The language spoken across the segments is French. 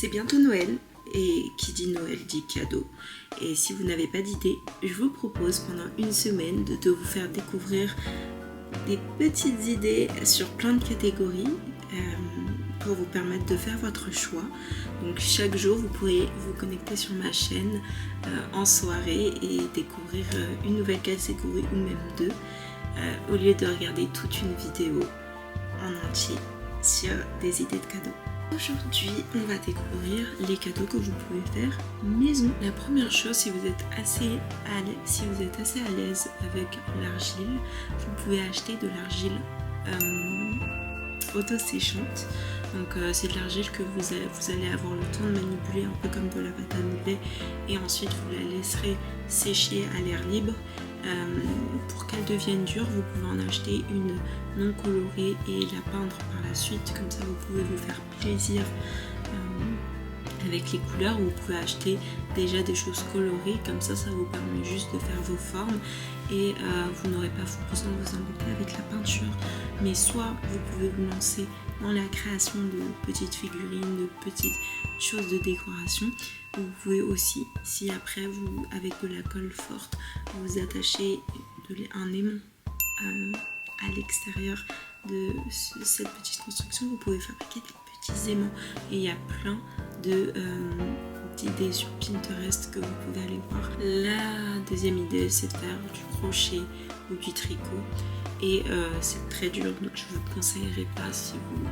C'est bientôt Noël et qui dit Noël dit cadeau. Et si vous n'avez pas d'idée, je vous propose pendant une semaine de vous faire découvrir des petites idées sur plein de catégories pour vous permettre de faire votre choix. Donc chaque jour, vous pourrez vous connecter sur ma chaîne en soirée et découvrir une nouvelle catégorie ou même deux au lieu de regarder toute une vidéo en entier sur des idées de cadeaux. Aujourd'hui, on va découvrir les cadeaux que vous pouvez faire maison. La première chose, si vous êtes assez à l'aise avec l'argile, vous pouvez acheter de l'argile auto-séchante. Donc c'est de l'argile que vous allez avoir le temps de manipuler un peu comme de la pâte à modeler et ensuite vous la laisserez sécher à l'air libre. Pour qu'elle devienne dure, vous pouvez en acheter une non colorée et la peindre par la suite, comme ça vous pouvez vous faire plaisir avec les couleurs. Vous pouvez acheter déjà des choses colorées, comme ça vous permet juste de faire vos formes et vous n'aurez pas besoin de vous embêter avec la peinture. Mais soit vous pouvez vous lancer dans la création de petites figurines, de petites choses de décoration. Vous pouvez aussi, si après vous, avec de la colle forte, vous attachez un aimant à l'extérieur de cette petite construction, vous pouvez fabriquer des petits aimants. Et il y a plein d'idées sur Pinterest que vous pouvez aller voir. La deuxième idée, c'est de faire du crochet ou du tricot. Et c'est très dur, donc je ne vous conseillerais pas si vous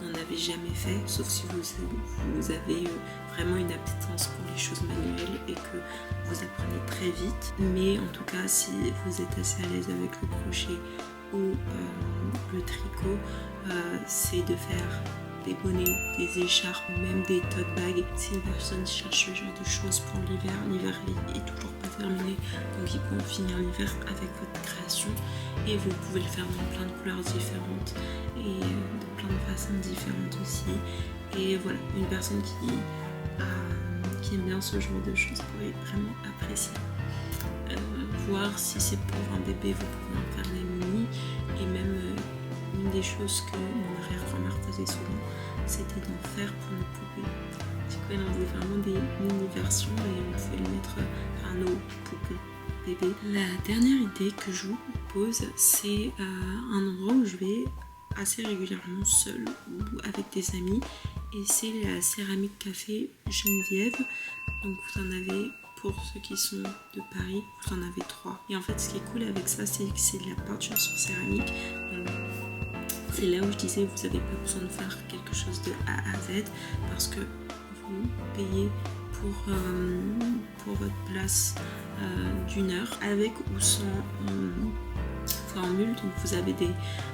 n'en avez jamais fait, sauf si vous avez vraiment une appétence pour les choses manuelles et que vous apprenez très vite. Mais en tout cas, si vous êtes assez à l'aise avec le crochet ou le tricot, c'est de faire des bonnets, des écharpes, même des tote bags. Si une personne cherche ce genre de choses pour l'hiver est toujours pas terminé, donc ils pourront finir l'hiver avec votre création et vous pouvez le faire dans plein de couleurs différentes et de plein de façons différentes aussi. Et voilà, une personne qui aime bien ce genre de choses pourrait vraiment apprécier. Voir si c'est pour un bébé, vous pouvez en faire des mini et même une des choses que mon arrière-grand-mère faisait souvent, c'était d'en faire pour nos poupées. Du coup, elle en faisait vraiment des mini-versions et on pouvait le mettre à nos poupées bébés. La dernière idée que je vous propose, c'est un endroit où je vais assez régulièrement seule ou avec des amis et c'est la céramique café Geneviève. Donc vous en avez, pour ceux qui sont de Paris, vous en avez 3. Et en fait, ce qui est cool avec ça, c'est que c'est de la peinture sur céramique. Donc, c'est là où je disais, vous n'avez pas besoin de faire quelque chose de A à Z parce que vous payez pour votre place d'une heure avec ou sans formule. Donc vous avez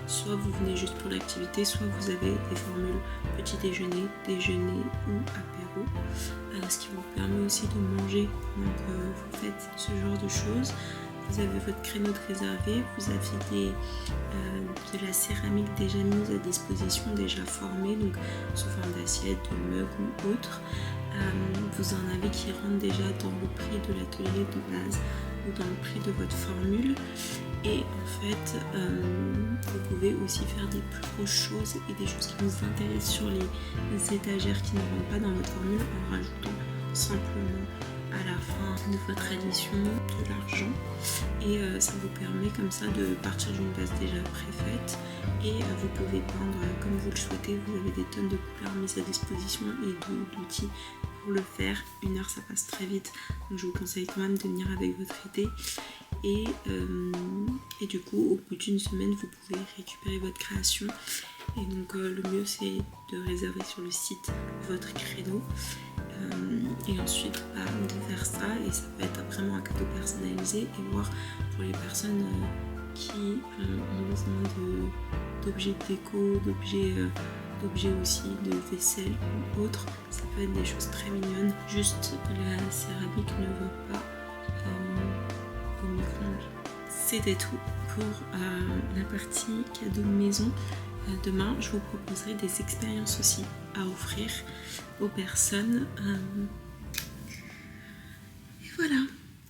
soit vous venez juste pour l'activité, soit vous avez des formules petit déjeuner, déjeuner ou apéro, ce qui vous permet aussi de manger pendant que vous faites ce genre de choses. Vous avez votre créneau de réservé, vous avez de la céramique déjà mise à disposition, déjà formée, donc sous forme d'assiette, de mug ou autre. Vous en avez qui rentrent déjà dans le prix de l'atelier de base ou dans le prix de votre formule. Et en fait, vous pouvez aussi faire des plus grosses choses et des choses qui vous intéressent sur les étagères qui ne rentrent pas dans votre formule en rajoutant simplement à la fin de votre addition de l'argent et ça vous permet comme ça de partir d'une base déjà préfaite et vous pouvez peindre comme vous le souhaitez. Vous avez des tonnes de couleurs mises à disposition et d'outils pour le faire. Une heure, ça passe très vite, donc je vous conseille quand même de venir avec votre idée et du coup au bout d'une semaine vous pouvez récupérer votre création. Et donc le mieux c'est de réserver sur le site votre créneau et ensuite de faire ça, et ça peut être vraiment un cadeau personnalisé. Et voir pour les personnes qui ont besoin d'objets de déco, d'objets aussi de vaisselle ou autre, ça peut être des choses très mignonnes. Juste la céramique ne va pas au micro-ondes. C'était tout pour la partie cadeau de maison. Demain, je vous proposerai des expériences aussi à offrir aux personnes. Et voilà.